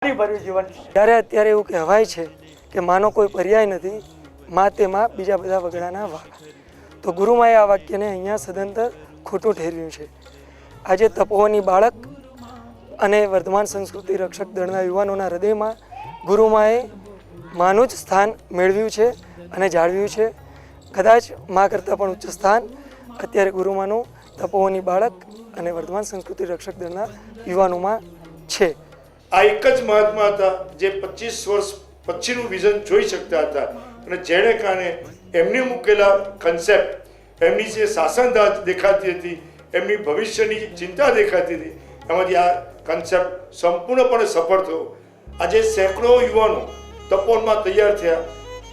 ભર્યું જીવન ત્યારે અત્યારે એવું કહેવાય છે કે માનો કોઈ પર્યાય નથી, મા તેમાં બીજા બધા વગડાના વાળા. તો ગુરુમાએ આ વાક્યને અહીંયા સદંતર ખોટું ઠેરવ્યું છે. આજે તપોવની બાળક અને વર્ધમાન સંસ્કૃતિ રક્ષક દળના યુવાનોના હૃદયમાં ગુરુમાએ માનું જ સ્થાન મેળવ્યું છે અને જાળવ્યું છે. કદાચ મા કરતાં પણ ઉચ્ચ સ્થાન અત્યારે ગુરુમાનું તપોવની બાળક અને વર્ધમાન સંસ્કૃતિ રક્ષક દળના યુવાનોમાં છે. આ એક જ મહાત્મા હતા જે 25 વર્ષ પછીનું વિઝન જોઈ શકતા હતા અને જેણે કારણે એમને મૂકેલા કન્સેપ્ટ, એમની જે શાસનદાજ દેખાતી હતી, એમની ભવિષ્યની ચિંતા દેખાતી હતી, એમાંથી આ કન્સેપ્ટ સંપૂર્ણપણે સફળ થયો. આજે સેંકડો યુવાનો તપોવનમાં તૈયાર થયા.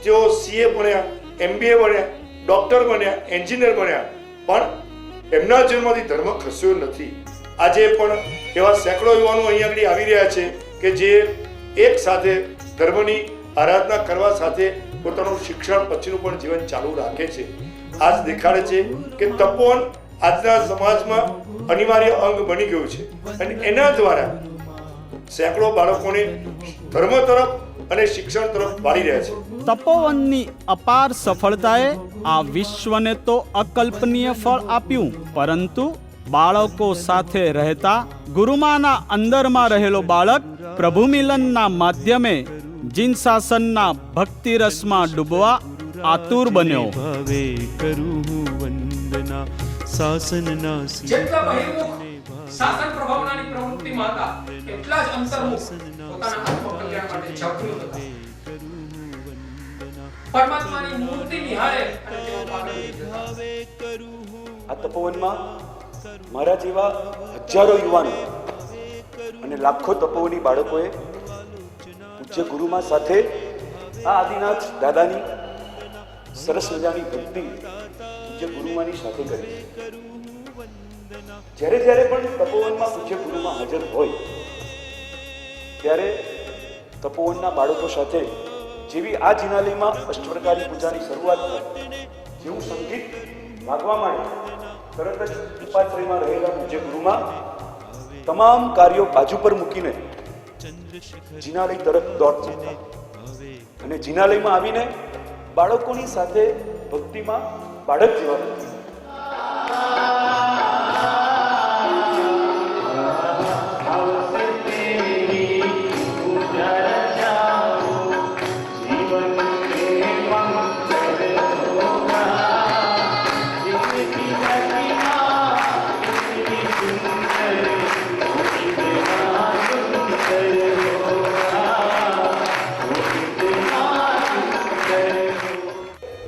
તેઓ CA બન્યા, MBA બન્યા, ડૉક્ટર બન્યા, એન્જિનિયર બન્યા, પણ એમના જીવનમાંથી ધર્મ ખસ્યો નથી. આજે પણ એવા સેંકડો યુવાનો અહીંયા આગળ આવી રહ્યા છે કે જે એક સાથે ધર્મની આરાધના કરવા સાથે પોતાનું શિક્ષણ પછીનું પણ જીવન ચાલુ રાખે છે. આજ દેખાડે છે કે તપોવન આજના સમાજમાં અનિવાર્ય અંગ બની ગયું છે અને એના દ્વારા સેંકડો બાળકોને ધર્મ તરફ અને શિક્ષણ તરફ વાળી રહ્યા છે. તપોવનની અપાર સફળતાએ આ વિશ્વને તો અકલ્પનીય ફળ આપ્યું, પરંતુ બાળકો સાથે રહેતા ગુરુમાના અંદરમાં રહેલો બાળક પ્રભુ મિલનના માધ્યમે જીન શાસનના ભક્તિ રસમાં ડૂબવા આતુર બન્યો. ભાવે કરું વંદના શાસનના જેટલા બહિર્મુખ શાસન પ્રભાવનાની પ્રવૃત્તિમાં હતા, એટલા જ અંતર્મુખ પોતાના આત્મકલ્યાણ માટે જાગૃત હતા. પરમાત્માની મૂર્તિ નિહાળે અને તેઓ પાગલ હતા. આ તપોવનમાં મારા જેવા હજારો યુવાનો અને લાખો તપોવની બાળકોએ પૂજ્ય ગુરુમા સાથે આ આદિનાથ દાદાની સરસ મજાની ભક્તિ પૂજ્ય ગુરુમાની સાથે કરી. જ્યારે જ્યારે પણ તપોવનમાં પૂજ્ય ગુરુમાં હાજર હોય ત્યારે તપોવનના બાળકો સાથે જેવી આ જિનાલયમાં અષ્ટપ્રકારી પૂજાની શરૂઆત થાય, જેવું સંગીત વાગવા માંડે, તરત જ ઉપાશ્રયમાં રહેલા પૂજ્ય ગુરુમાં તમામ કાર્યો બાજુ પર મૂકીને જિનાલય તરફ દોડ જતા અને જિનાલયમાં આવીને બાળકોની સાથે ભક્તિમાં બાળક જેવા બનતા.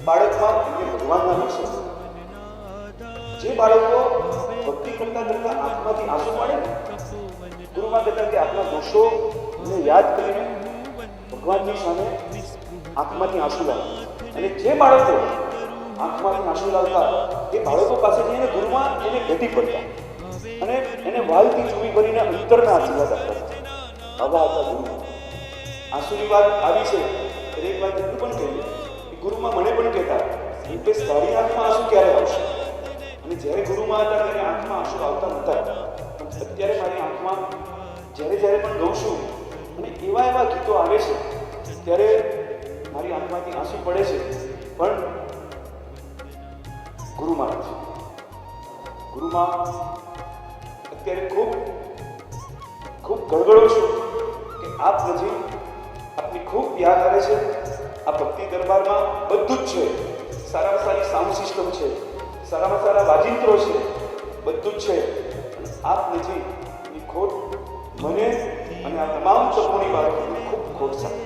બાળકમાં ભગવાનના લક્ષણો, જે બાળકો ભક્તિ કરતા કરતા આંખમાંથી આંસુ પડે, ગુરુમાં કહેતા કે આપણા દોષોને યાદ કરીને ભગવાનની સામે આંખમાંથી આંસુ લાવે, અને જે બાળકો આંખમાંથી આંસુ લાવતા એ બાળકો પાસેથી એને ગુરુમાં એને ભેટી પડતા અને એને વાલથી ચૂમી ભરીને અંતરના આશીર્વાદ આપતા. આવા હતા ગુરુ. આંસુની વાત આવી છે એટલે એક વાત એટલું પણ કહીએ, ગુરુમાં મને પણ કહેતા કે તારી આંખમાં આંસુ ક્યારે આવશે? અને જ્યારે ગુરુમાં હતા ત્યારે આંખમાં આંસુ આવતા નહોતા, પણ અત્યારે મારી આંખમાં જ્યારે જ્યારે પણ ગાઉં છું અને એવા એવા ગીતો આવે છે ત્યારે મારી આંખમાંથી આંસુ પડે છે, પણ ગુરુમાં છે. ગુરુમાં અત્યારે ખૂબ ખૂબ ગળગળો છું કે આપ નજીક આપની ખૂબ યાદ આવે છે. આ ભક્તિ દરબારમાં બધું જ છે. સારામાં સારી સાઉન્ડ સિસ્ટમ છે, સારામાં સારા વાજિંત્રો છે, બધું જ છે. આપ નથી એની ખોટ મને અને આ તમામ તપોની બાળકોને ખૂબ ખોટ સાથે.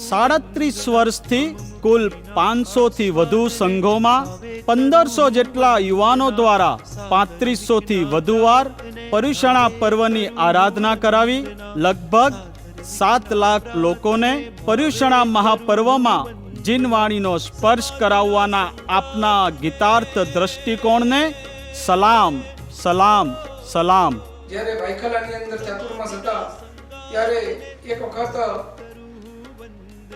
37 વર્ષથી કુલ 500 થી વધુ સંઘોમાં 1500 જેટલા યુવાનો દ્વારા 3500 થી વધુ વાર પર્યુષણા પર્વની આરાધના કરાવી લગભગ 7 લાખ લોકોને પર્યુષણા મહાપર્વમાં જીનવાણીનો સ્પર્શ કરાવવાના આપના ગીતાર્થ દ્રષ્ટિકોણને સલામ સલામ સલામ. જ્યારે ભાઈખલાની અંદર ચાતુર્માસ હતા ત્યારે એક વખત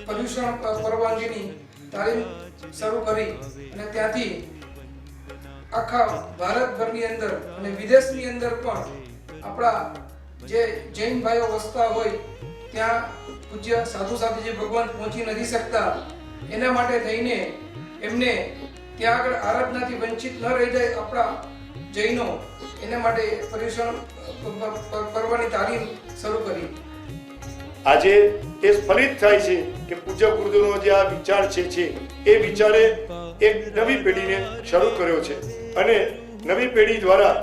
પર્યુષણ પર્વાંગીની તાલીમ શરૂ કરી અને ત્યાંથી આખા ભારતભરની અંદર અને વિદેશની અંદર પણ આપણા જે જૈન ભાઈઓ વસતા હોય ત્યાં પૂજ્ય સાધુ સાધુજી ભગવાન પહોંચી નથી શકતા, એના માટે થઈને એમને ત્યાં આગળ આરાધનાથી વંચિત ન રહી જાય આપણા જૈનો, એના માટે પર્યુષણ પર્વની તાલીમ શરૂ કરી. આજે એ ફલિત થાય છે કે પૂજ્ય ગુરુદેવનો જે આ વિચાર છે એ વિચારે એક નવી પેઢીને શરૂ કર્યો છે અને નવી પેઢી દ્વારા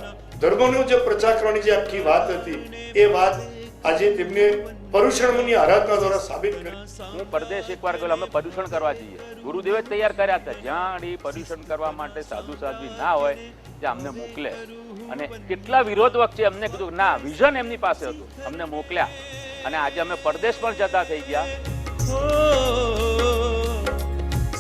ધર્મનો જે પ્રચાર કરવાની જે આખી વાત હતી એ વાત આજે તેમને પર્યુષણની આરાધના દ્વારા સાબિત કરી. હું પરદેશ એકવાર ગયેલો, અમે પર્યુષણ કરવા જઈએ, ગુરુદેવે જ તૈયાર કર્યા હતા. જ્યાં પર્યુષણ કરવા માટે સાધુ સાધ્વી ના હોય ત્યાં અમને મોકલે, અને કેટલા વિરોધ વચ્ચે અમને કીધું ના, વિઝન એમની પાસે હતું, અમને મોકલ્યા, અને આજે અમે પરદેશ પણ જતા થઈ ગયા.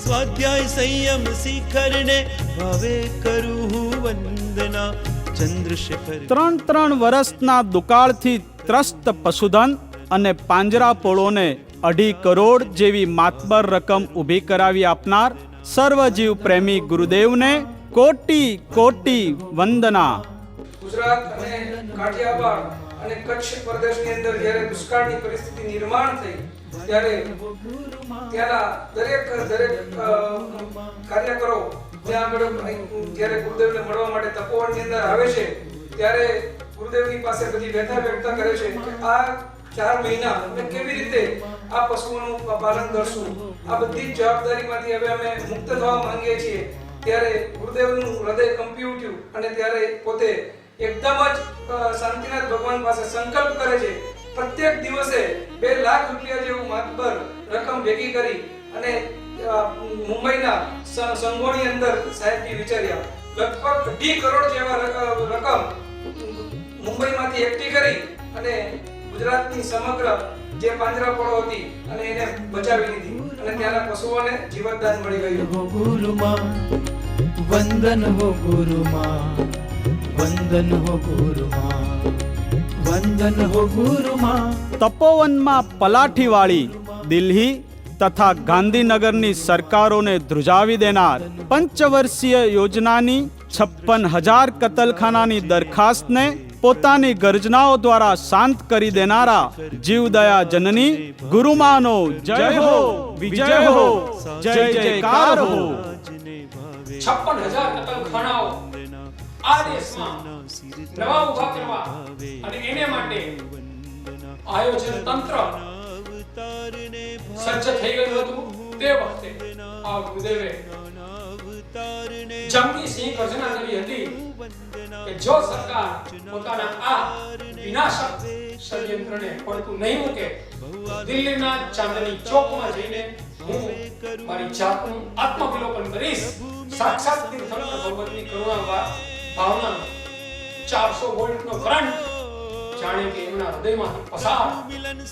સ્વાધ્યાય સંયમ શિખરને ભાવે કરું વંદના ચંદ્રશેખર. 3 વર્ષના દુકાળથી ત્રસ્ત પશુધન અને પાંજરાપોળોને 2.5 કરોડ જેવી માતબર રકમ ઊભી કરાવી આપનાર સર્વજીવ પ્રેમી ગુરુદેવને કોટી કોટી વંદના. ગુજરાત અને કાઠિયાવાડ અને કચ્છ પ્રદેશની અંદર જ્યારે દુષ્કાળની પરિસ્થિતિ નિર્માણ થઈ ત્યારે ત્યાંના દરેક કાર્યકરો ત્યાં આગળ જ્યારે ગુરુદેવને મળવા માટે તપોવનની અંદર આવે છે ત્યારે ગુરુદેવની પાસે બધી વ્યથા વ્યક્ત કરે છે કે આ 4 મહિના અમે કેવી રીતે આ પશુઓનું પાલન કરશું, આ બધી જ જવાબદારીમાંથી હવે અમે મુક્ત થવા માંગીએ છીએ. ત્યારે ગુરુદેવનું હૃદય કંપી ઉઠ્યું અને ત્યારે પોતે એકદમ જ શાંતિનાથ ભગવાન પાસે સંકલ્પ કરે છે. પ્રત્યેક દિવસે 2 લાખ રૂપિયા જેવું માતબર રકમ ભેગી કરી અને મુંબઈના સંઘોની અંદર સાહેબજી વિચાર્યા, લગભગ 2.5 કરોડ જેવા રકમ મુંબઈમાંથી એકઠી કરી અને ગુજરાતની સમગ્ર જે પાંજરાપોળો હતી અને એને બચાવી લીધી અને ત્યાંના પશુઓને જીવતદાન મળી ગયું. ગુરુમાં વંદન હો ગુરુમાં, વંદન હો ગુરુમાં, વંદન હો ગુરુમાં. તપોવનમાં પલાઠીવાળી દિલ્હી તથા ગાંધીનગરની સરકારોને ધ્રુજાવી દેનાર પંચવર્ષીય યોજનાની 56,000 કતલખાનાની દરખાસ્તને પોતાની ગર્જનાઓ દ્વારા શાંત કરી દેનારા જીવદયા જનની ગુરુમાનો જય હો, વિજય હો, જય જયકાર હો. 56,000 કતલખાનાઓ આ દેશમાં નવા ઉભા કરવા અને એને માટે આયોજન તંત્ર સજ્જ થઈ ગયું હતું. તે વખતે આ ગુરુદેવે જંગી સિંહ ગર્જના કરી હતી કે જો સરકાર પોતાના આ વિનાશક ષડયંત્રને પડતું નહીં મૂકે, દિલ્હીના ચાંદની ચોકમાં જઈને હું મારી જાતનું આત્મવિલોપન કરીશ. સાક્ષાત તીર્થંકર ભગવતની કરુણા ભાવનાનો 400 વોલ્ટનો કરંટ જાણે કે એમના હૃદયમાંથી પસાર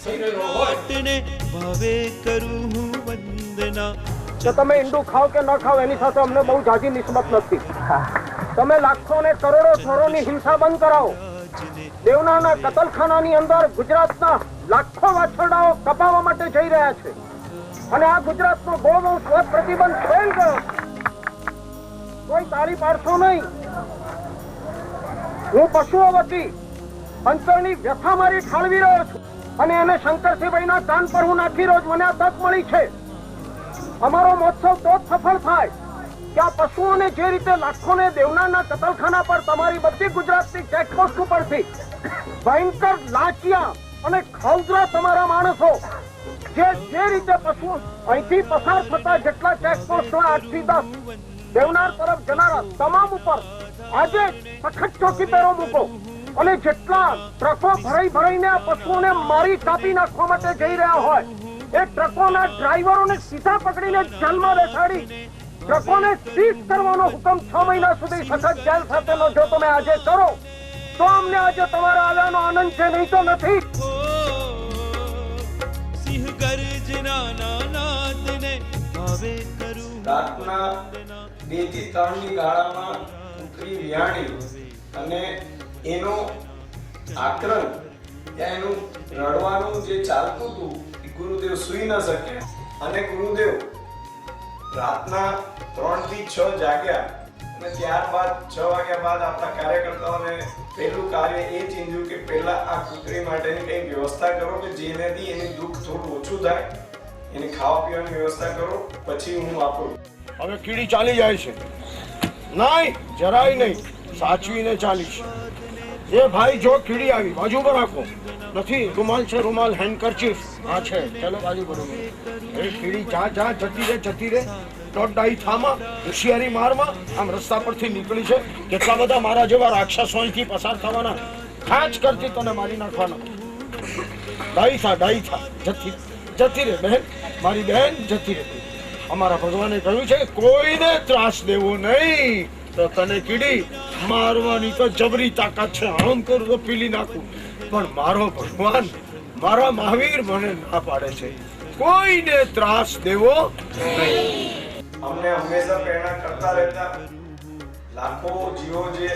થઈ રહ્યો હોય. ભાવે કરું વંદના. કે તમે ઈંડું ખાવ કે ન ખાવ એની સાથે અમને બહુ જાજી નિસ્બત નથી. તમે લાખો ને કરોડો થોરોની હિંસા બંધ કરાવો. દેવનાના કતલખાનાની અંદર ગુજરાતના લાખો વાછરડાઓ કપાવવા માટે જઈ રહ્યા છે અને આ ગુજરાતનો બહુ પ્રતિબંધ ફેલ ગયો. કોઈ તાળી પાડશો નહીં. હું પશુઓ વતી અંતરની વ્યથા મારી ઠાલવી રહ્યો છું અને એને શંકરસિંહભાઈના કાન પર હું નાખી રહ્યો છું. મને આ તક મળી છે. અમારો મહોત્સવ તો જ સફળ થાય કે આ પશુઓને જે રીતે લાખોને દેવનાના કતલખાના પર તમારી બધી ગુજરાતની ચેકપોસ્ટ ઉપરથી ભયંકર લાંચિયા અને ખૌદરા તમારા માણસો જે રીતે પશુઓ અહીંથી પસાર થતા જેટલા ચેકપોસ્ટ 8 થી 10 દેવનાર તરફ જનારા તમામ ઉપર આજે સખત ચોકીદારો મૂકો અને જેટલા ટ્રકો ભરાઈને આ પશુઓને મારી કાપી નાખવા માટે જઈ રહ્યા હોય એ ટ્રકોના ડ્રાઈવરોને સીધા પકડીને જેલમાં બેસાડી ટ્રકોને સીઝ કરવાનો હુકમ 6 મહિના સુધી સખત જેલ સાથેનો જો તમે આજે કરો તો અમને આજે તમારા આવ્યાનો આનંદ છે, નહીં તો નથી. સિંહ ગર્જના નાદને ભાવે કરું. રાતના 2 થી 3 ની ગાળામાં ઉતરી વિયાણી અને એનો આક્રમ ત્યાં એનું રડવાનું જે ચાલતું હતું ગુરુદેવ સૂઈ ન શક્યા અને ગુરુદેવ રાતના 3 થી 6 જાગ્યા અને ત્યારબાદ 6 વાગ્યા બાદ આપણા કાર્યકર્તાઓને પહેલું કાર્ય એ ચીંધ્યું કે પહેલા આ કૂતરી માટેની કંઈ વ્યવસ્થા કરો કે જેનાથી એની દુઃખ થોડું ઓછું થાય, એને ખાવા પીવાની વ્યવસ્થા કરો, પછી હું વાપરું. હવે કીડી ચાલી જાય છે? નહીં, જરાય નહીં, સાચવીને ચાલીશ. એ ભાઈ જો કીડી આવી બાજુ પર રાખો. નથી, રૂમાલ છે, રૂમાલ, હેન્ડકરચીફ હા છે, ચાલો બાજુ પર. એ કીડી જા જા જતી રે દોઢ ડાઈ થામાં હોશિયારી મારમાં આમ રસ્તા પરથી નીકળી છે. કેટલા બધા મારા જેવા રાક્ષસો અહીંથી પસાર થવાના, ખાંચ કરતી તને મારી નાખવાના. ડાઈ થા જતી રે બહેન, મારી બહેન જતી રે. અમારા ભગવાને કહ્યું છે કોઈને ત્રાસ દેવો નહીં. તો તને કીડી મારવાની તો જબરી તાકાત છે, આમ કરું તો પીલી નાખું. પણ મારો ભગવાન, મારા મહાવીર મને ના પાડે છે કોઈને ત્રાસ દેવો નહીં. અમને હંમેશા પ્રેરણા કરતા રહેતા. લાખો જીવો જે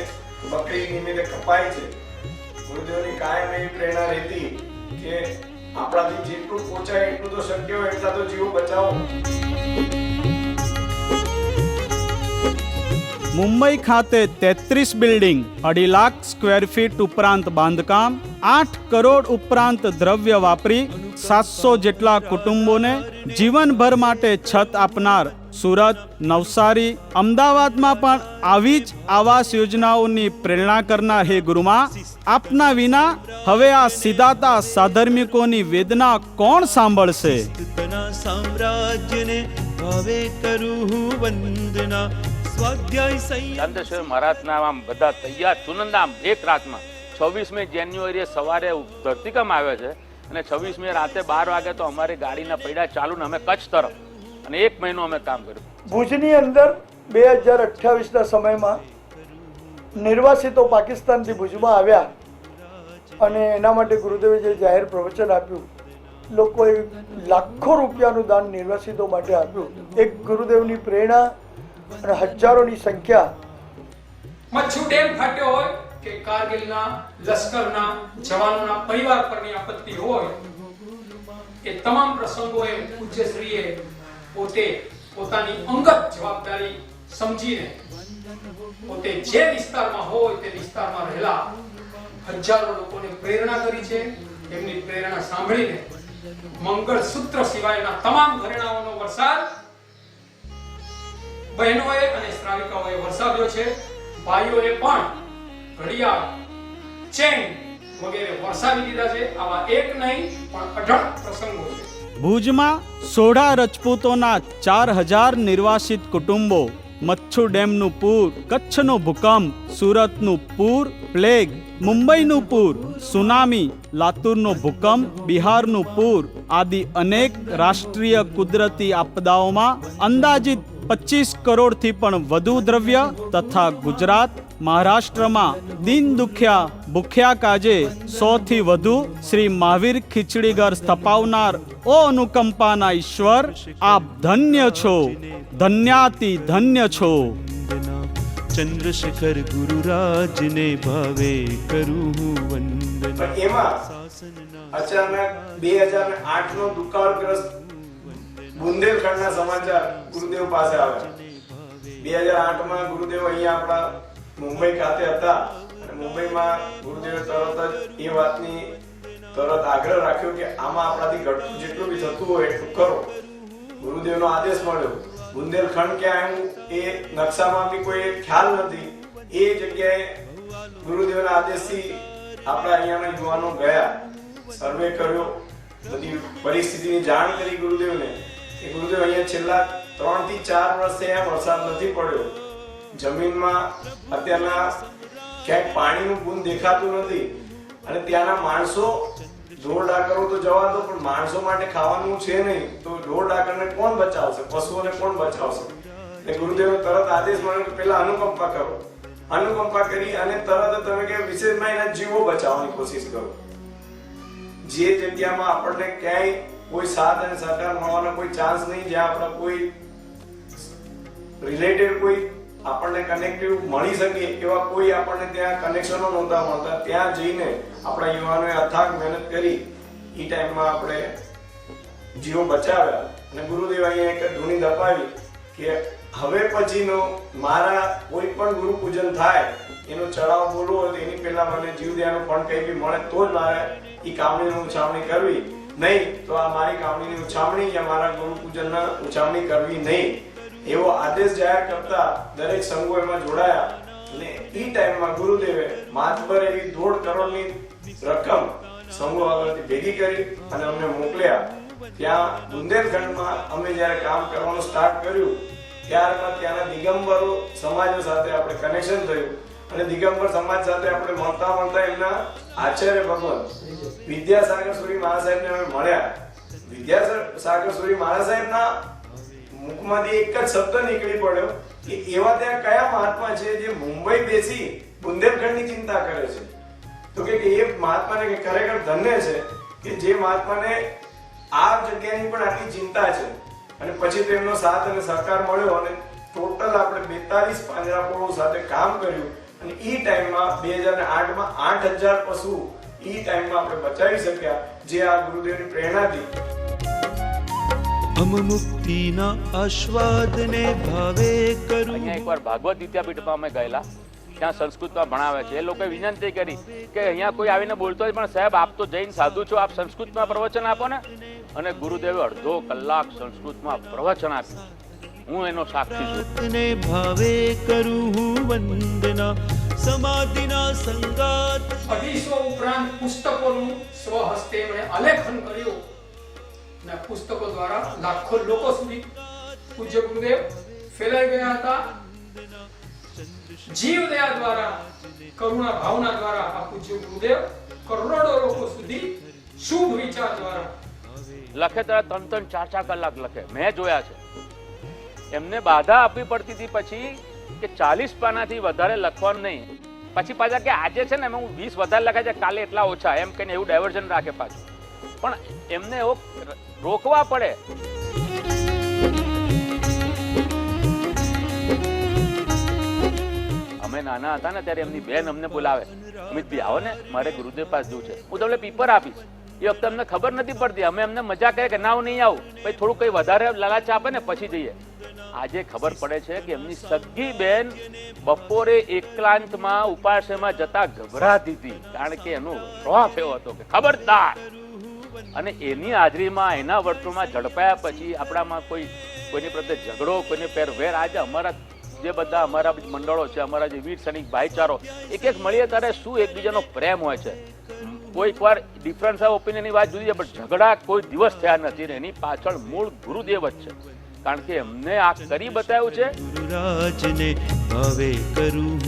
બકરી નિમિત્તે કપાય છે, ગુરુદેવની કાયમ એવી પ્રેરણા રહેતી કે આપણાથી જેટલું પહોંચાય એટલું તો શક્ય હોય એટલા તો જીવો બચાવો. મુંબઈ ખાતે 33 બિલ્ડિંગ, 2.5 લાખ સ્ક્વેર ફીટ ઉપરાંત બાંધકામ, 8 કરોડ ઉપરાંત દ્રવ્ય વાપરી 700 જેટલા કુટુંબોને જીવનભર માટે છત આપનાર સુરત, નવસારી, અમદાવાદમાં પણ આવી જ આવાસ યોજનાઓની પ્રેરણા કરનાર હે ગુરુમાં, આપના વિના હવે આ સિદ્ધાતા સાધર્મિકોની વેદના કોણ સાંભળશે? સામ્રાજ્યને ભાવે કરું વંદના. ચાંદેશ્વર મહારાજના આમ બધા તૈયાર સુનંદામ એક રાતમાં 26મી જાન્યુઆરીએ સવારે ધરતીકંપ આવે છે અને 26મી રાતે 12 વાગે તો અમારી ગાડીના પૈડા ચાલુ ને અમે કચ્છ તરફ, અને 1 મહિનો અમે કામ કર્યું. ભુજની અંદર 2028ના સમયમાં નિર્વાસિતો પાકિસ્તાનથી ભુજમાં આવ્યા અને એના માટે ગુરુદેવે જે જાહેર પ્રવચન આપ્યું, લોકોએ લાખો રૂપિયાનું દાન નિર્વાસિતો માટે આપ્યું. એક ગુરુદેવની પ્રેરણા અને હજારોની સંખ્યા. મચ્છુ ડેમ ફાટ્યો હોય કે કારગિલના લશ્કરના જવાનોના પરિવાર પરની આપત્તિ હોય, એ તમામ પ્રસંગોએ પૂજ્યશ્રીએ પોતે પોતાની અંગત જવાબદારી સમજીને પોતે જે વિસ્તારમાં હોય તે વિસ્તારમાં રહેલા હજારો લોકોને પ્રેરણા કરી છે. એમની પ્રેરણા સાંભળીને મંગળસૂત્ર સિવાયના તમામ ઘરેણાઓનો વરસાદ બહેનોએ અને શ્રાવિકાઓએ વરસાવ્યો છે. ભાઈઓએ પણ ઘડિયાળ, ચેન વગેરે વરસાવી દીધા છે. આવા એક નહીં પણ અઢળ પ્રસંગો છે. ભુજમાં સોઢા રજપૂતોના 4000 નિર્વાસિત કુટુંબો, મચ્છુ ડેમનું પૂર, કચ્છનો ભૂકંપ, સુરતનું પૂર, પ્લેગ, મુંબઈનું પૂર, સુનામી, લાતુરનો ભૂકંપ, બિહારનું પૂર આદિ અનેક રાષ્ટ્રીય કુદરતી આપદાઓમાં અંદાજિત 25 કરોડથી પણ વધુ દ્રવ્ય તથા ગુજરાત, મહારાષ્ટ્રમાં દિન દુખ્યા ભૂખ્યા કાજે 100થી વધુ શ્રી મહાવીર ખીચડીઘર સ્થપાવનાર ઓ અનુકંપાના ઈશ્વર, આપ ધન્ય છો, ધન્યાતિ ધન્ય છો. ચંદ્રશેખર ગુરુરાજને ભાવે કરું વંદના. એમાં અચાનક 2008નો દુકાળગ્રસ્ત બુંદેલખંડના સમાચાર ગુરુદેવ પાસે આવ્યા. 2008માં ગુરુદેવ અહીંયા આપણા મુંબઈ ખાતે હતા અને મુંબઈમાં ગુરુદેવે તરત જ એ વાતની આગ્રહ રાખ્યો કે આમાં આપણાથી ઘટતું જેટલું બી થતું હોય એટલું કરો. ગુરુદેવનો આદેશ મળ્યો. બુંદેલખંડ ક્યાં આવ્યું એ નકશામાં બી કોઈ ખ્યાલ નથી. એ જગ્યાએ ગુરુદેવના આદેશથી આપણા અહીંયાના યુવાનો ગયા, સર્વે કર્યો, બધી પરિસ્થિતિની જાણ કરી ગુરુદેવને. કે ગુરુદેવ અહીંયા છેલ્લા 3 થી 4 વર્ષથી અહીંયા વરસાદ નથી પડ્યો. જમીનમાં અત્યારના ક્યાંય પાણીનું બૂંદ દેખાતું નથી અને ત્યાંના માણસો ઢોર ડાકરો તો જવા દો, પણ માણસો માટે ખાવાનું છે નહીં, તો ઢોર ડાકરને કોણ બચાવશે, પશુઓને કોણ બચાવશે? એટલે ગુરુદેવનો તરત આદેશ મળ્યો કે પહેલા અનુકંપા કરો. અનુકંપા કરી અને તરત તમે કે વિશેષમાં એના જીવો બચાવવાની કોશિશ કરો. જે જગ્યામાં આપણને ક્યાંય કોઈ સાથ અને સહકાર મળવાનો કોઈ ચાન્સ નહીં, જ્યાં આપણા કોઈ રિલેટેડ કોઈ આપણને કનેક્ટિવ મળી શકે એવા કોઈ આપણને ત્યાં કનેક્શનો નહોતા મળતા, ત્યાં જઈને આપણા યુવાનોએ અથાગ મહેનત કરી એ ટાઈમમાં આપણે જીવો બચાવ્યા. અને ગુરુદેવ અહીંયા એક ધૂણી દપાવી કે હવે પછીનો મારા કોઈ પણ ગુરુ પૂજન થાય એનો ચડાવ બોલવો હોય તો એની પહેલા મને જીવદયાનું ફંડ કંઈ બી મળે તો જ મારે એ કામણીની ઉછામણી કરવી, નહીં તો આ મારી કામણીની ઉછામણી યા મારા ગુરુ પૂજનના ઉછામણી કરવી નહીં, એવો આદેશ જાહેર કરતા દરેક સંઘો એમાં જોડાયા. અને એ ટાઈમમાં ગુરુદેવે માતબર એવી 1.5 કરોડની રકમ સંઘો આગળથી ભેગી કરી અને અમને મોકલ્યા. ત્યાં બુંદેલખંડમાં અમે જ્યારે કામ કરવાનું સ્ટાર્ટ કર્યું ત્યારબાદ ત્યાંના દિગંબરો સમાજો સાથે આપણે કનેક્શન થયું અને દિગંબર સમાજ સાથે આપણે મળતા એમના આચાર્ય ભગવાન વિદ્યાસાગર સુરી મહાસાહેબને અમે મળ્યા. વિદ્યાસાગર સુરી મહાસાહેબના મુખમાંથી એક જ શબ્દ નીકળી પડ્યો કે એવા ત્યાં કયા મહાત્મા છે જે મુંબઈ બેસી બુંદેલખંડની ચિંતા કરે છે? તો કે એ મહાત્માને કે ખરેખર ધન્ય છે કે જે મહાત્માને આ જગ્યાની પણ આટલી ચિંતા છે. અને પછી તેમનો સાથ અને સહકાર મળ્યો અને ટોટલ આપણે 42 પાંજરાપોળો સાથે કામ કર્યું અને ઈ ટાઈમમાં 2008માં 8000 પશુ ઈ ટાઈમમાં આપણે બચાવી શક્યા, જે આ ગુરુદેવની પ્રેરણાથી. અમ મુક્તિના આસ્વાદને ભાવે કરું. અહીંયા એકવાર ભાગવત વિદ્યાપીઠમાં અમે ગયેલા, ત્યાં સંસ્કૃતમાં ભણાવે છે. એ લોકોએ વિનંતી કરી કે અહીંયા કોઈ આવીને બોલતો હોય પણ સાહેબ આપ તો જૈન સાધુ છો, આપ સંસ્કૃતમાં પ્રવચન આપો ને. અને ગુરુદેવે 1.5 કલાક સંસ્કૃતમાં પ્રવચન આપ્યું. હું એનો સાક્ષી છું. ને ભાવે કરું વંદના સમાધિના સંગાત. 250 ઉપરાંત પુસ્તકોનું સ્વહસ્તે એમણે આલેખન કર્યું અને પુસ્તકો દ્વારા લાખો લોકો સુધી પૂજ્ય ગુરુદેવ ફેલાઈ ગયા હતા. જીવદયા દ્વારા, કરુણા ભાવના દ્વારા આ પૂજ્ય ગુરુદેવ કરોડો લોકો સુધી શુભ વિચાર દ્વારા લખે ત્યારે 3-4 કલાક લખે. મેં જોયા છે. એમને બાધા આપવી પડતી હતી પછી કે 40 પાનાથી વધારે લખવાનું નહીં. પછી પાછા કે આજે છે ને હું 20 વધારે લખાય છે, કાલે એટલા ઓછા, એમ કહીને એવું ડાયવર્ઝન રાખે પાછું. પણ એમને એવો રોકવા પડે. અમે નાના હતા ને ત્યારે એમની બેન અમને બોલાવે, અમિતભાઈ આવો ને, મારે ગુરુદેવ પાસે જવું છે, હું તમને પેપર આપીશ. એ વખતે અમને ખબર નથી પડતી. અમે એમને મજા કહે કે ના હું નહીં આવું, ભાઈ થોડું કઈ વધારે લાલાચ આપે ને પછી જઈએ. આજે ખબર પડે છે કે એમની સગી બેન બપોરે એકાંતમાં ઉપાસમાં જતા ગભરાતી હતી, કારણ કે એનો રોફ એવો હતો કે ખબરદાર. અને એની હાજરીમાં એના વર્તુળમાં ઝડપાયા પછી આપણામાં કોઈની પ્રત્યે ઝઘડો, કોઈને પેરવેર. આજે અમારા જે બધા અમારા મંડળો છે, અમારા જે વીર સૈનિક ભાઈચારો એક મળીએ ત્યારે શું એકબીજાનો પ્રેમ હોય છે. કોઈક વાર ડિફરન્સ ઓફ ઓપિનિયનની વાત જુદી છે, પણ ઝઘડા કોઈ દિવસ થયા નથી. એની પાછળ મૂળ ગુરુદેવ જ છે, કારણ કે એમને આ કરી બતાવ્યું છે. ગુરુરાજને ભાવે કરું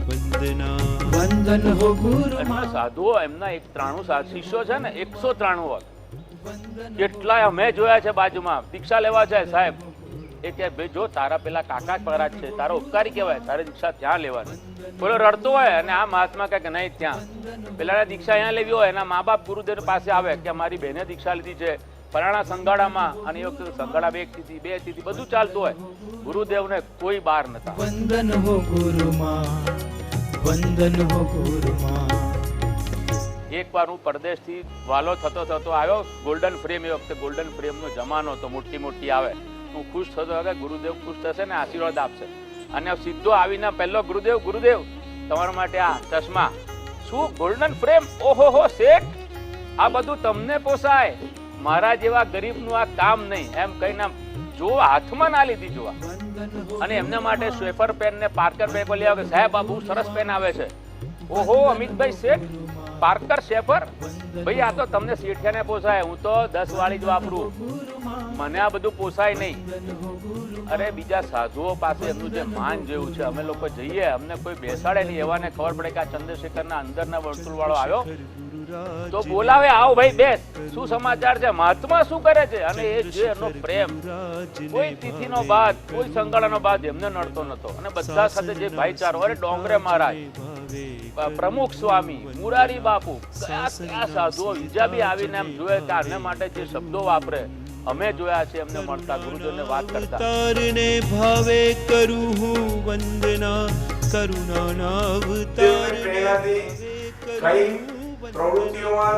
વંદના. વંદન હો ગુરુ. એમના સાધુઓ, એમના 193 શિષ્યો છે ને, 193. કેટલાય અમે જોયા છે બાજુમાં દીક્ષા લેવા જાય સાહેબ, એ કે ભાઈ જો તારા પેલા કાકા મહારાજ છે, તારો ઉપકારી કહેવાય, તારે દીક્ષા ત્યાં લેવાની. બોલો રડતો હોય અને આ મહાત્મા કહે કે નહીં ત્યાં. પેલા દીક્ષા અહીંયા લેવી હોય, એના મા બાપ ગુરુદેવ પાસે આવે કે મારી બહેને દીક્ષા લીધી છે પરાણા સંગાડામાં, અને એ વખતે સંગાડા 1 તિથિ 2 તિથિ બધું ચાલતું હોય. ગુરુદેવને કોઈ બાર નતા. વંદન હો ગુરુમાં, વંદન હો ગુરુમાં. એકવાર હું પરદેશથી વાલો થતો આવ્યો, ગોલ્ડન ફ્રેમ, એ વખતે ગોલ્ડન ફ્રેમનો જમાનો તો મોટી આવે. હું ખુશ થતો કે ગુરુદેવ ખુશ થશે ને આશીર્વાદ આપશે. અને સીધો આવીને પહેલો ગુરુદેવ તમારા માટે આ ચશ્મા. શું ગોલ્ડન ફ્રેમ? ઓહો હો શેઠ, આ બધું તમને પોસાય, મારા જેવા ગરીબનું આ કામ નહીં, એમ કહીને જો હાથમાં ના લીધી જોવા. અને એમના માટે સ્વેફર પેન ને પાર્કર પેન લઈ આવે. સાહેબ આ બહુ સરસ પેન આવે છે. ઓહો અમિતભાઈ શેઠ, પાર્કર શેફર, ભાઈ આ તો તમને શેઠિયાને પોસાય, હું તો 10 વાળી જ વાપરું, મને આ બધું પોસાય નહીં. અરે બીજા સાધુઓ પાસે એમનું જે માન જેવું છે, અમે લોકો જઈએ, અમને કોઈ બેસાડે નહીં, એવાને ખબર પડે કે આ ચંદ્રશેખરના અંદરના વર્તુળ વાળો આવ્યો તો બોલાવે, આવો ભાઈ બેસ, શું સમાચાર છે, મહાત્મા શું કરે છે. અને એ જે એનો પ્રેમ, કોઈ તિથિનો બાદ, કોઈ સંગાળાનો બાદ એમને નડતો નતો. અને બધા સાથે જે ભાઈચારો, અરે ડોંગરે મહારાજ, પ્રમુખ સ્વામી, મુરારી બાપુ, કયા સાધુઓ બીજા બી આવીને એમ જોયે કે આને માટે જે શબ્દો વાપરે અમે જોયા છે, એમને મળતા ગુરુજનને વાત કરતા. તારને ભાવે કરું વંદના. કરુણાના અવતાર પ્રેરણાથી કઈ પ્રવૃત્તિઓમાં